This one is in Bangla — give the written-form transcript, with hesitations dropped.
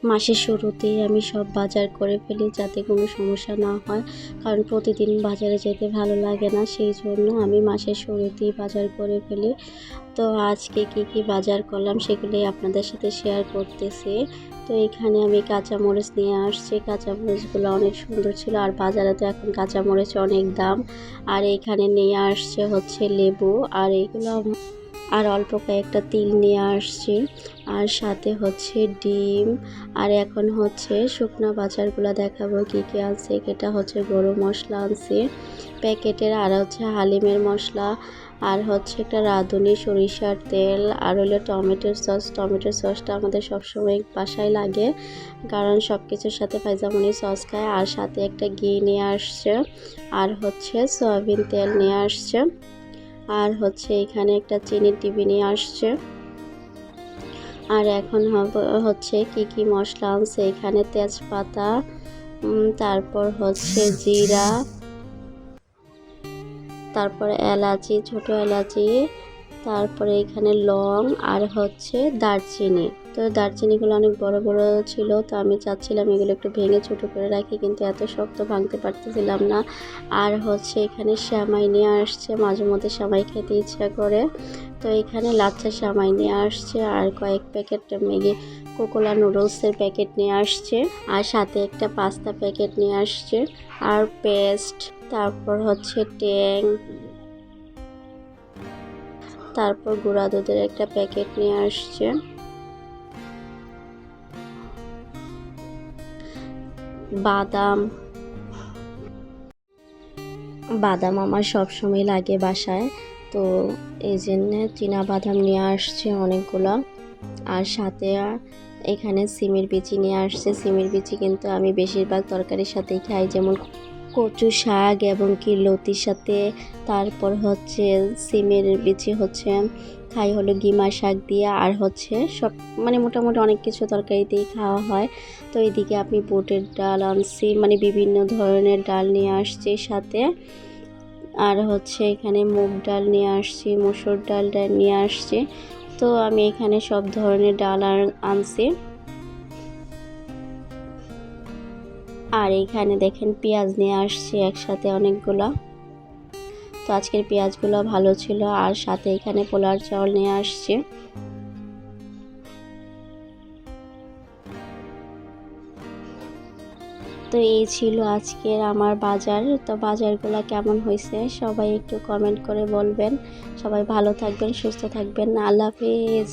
মাসের শুরুতেই আমি সব বাজার করে ফেলি যাতে কোনো সমস্যা না হয়, কারণ প্রতিদিন বাজারে যেতে ভালো লাগে না, সেই জন্য আমি মাসের শুরুতেই বাজার করে ফেলি। তো আজকে কি বাজার করলাম সেগুলোই আপনাদের সাথে শেয়ার করতেছি। তো এখানে আমি কাঁচামরিচ নিয়ে আসছি, কাঁচামরিচগুলো অনেক সুন্দর ছিল, আর বাজারে তো এখন কাঁচামরিচ অনেক দাম। আর এখানে নিয়ে আসছে হচ্ছে লেবু, আর এইগুলো আর অল্প কয়েকটা তিল নিয়ে আসছি, আর সাথে হচ্ছে ডিম। আর এখন হচ্ছে শুকনা বাজারগুলো দেখাবো কি আছে। এটা হচ্ছে গরম মশলা আনছি প্যাকেটের, আর হচ্ছে হালিমের মশলা, আর হচ্ছে একটা রাঁধুনি সরিষার তেল, আর হলো টমেটোর সস। টমেটোর সসটা আমাদের সবসময় বাসায় লাগে, কারণ সব কিছুর সাথে পাইজামনি সস খায়। আর সাথে একটা ঘি নিয়ে আসছে, আর হচ্ছে সয়াবিন তেল নিয়ে আসছে, আর হচ্ছে এখানে একটা চিনির ডিবি নিয়ে আসছে। আর এখন হচ্ছে কি মশলা আনছে এখানে, তেজপাতা, তারপর হচ্ছে জিরা, তারপরে এলাচি, ছোট এলাচি, তারপরে এখানে লং, আর হচ্ছে দারচিনি। তো দারচিনিগুলো অনেক বড় বড় ছিল, তো আমি চাচ্ছিলাম এগুলো একটু ভেঙে ছোটো করে রাখি, কিন্তু এত শক্ত ভাঙতে পারতেছিলাম না। আর হচ্ছে এখানে সেমাই নিয়ে আসছে, মাঝে মধ্যে সেমাই খেতে ইচ্ছা করে, তো এখানে লাচ্ছা সেমাই নিয়ে আসছে, আর কয়েক প্যাকেট ম্যাগি কোকোলা নুডলসের প্যাকেট নিয়ে আসছে, আর সাথে একটা পাস্তা প্যাকেট নিয়ে আসছে, আর পেস্ট, তারপর হচ্ছে ট্যাং, তারপর গুঁড়া দুধের একটা প্যাকেট নিয়ে আসছে। বাদাম বাদাম আমার সবসময় লাগে বাসায়, তো এই জন্য চীনা বাদাম নিয়ে আসছে অনেকগুলো। আর সাথে এখানে সিমের বিচি নিয়ে আসছে। সিমের বিচি কিন্তু আমি বেশিরভাগ তরকারির সাথেই খাই, যেমন কচু শাক এবং কি লতির সাথে। তারপর হচ্ছে সিমের বিচি হচ্ছে খাই হলো গিমা শাক দিয়ে, আর হচ্ছে সব মানে মোটামুটি অনেক কিছু তরকারিতেই খাওয়া হয়। তো এইদিকে আমি বুটের ডাল আনছি, মানে বিভিন্ন ধরনের ডাল নিয়ে আসছি সাথে, আর হচ্ছে এখানে মুগ ডাল নিয়ে আসছি, মসুর ডালটা নিয়ে আসছি। তো আমি এখানে সব ধরনের ডাল আনছি। আর এইখানে দেখেন পেঁয়াজ নিয়ে আসছি একসাথে অনেকগুলো। তো আজকের পেঁয়াজগুলো ভালো ছিল, আর সাথে এখানে পোলার চাউল নিয়ে আসছি। তো এই ছিল আজকের আমার বাজার। তো বাজারগুলো কেমন হয়েছে সবাই একটু কমেন্ট করে বলবেন। সবাই ভালো থাকবেন, সুস্থ থাকবেন। আল্লাহ হাফেজ।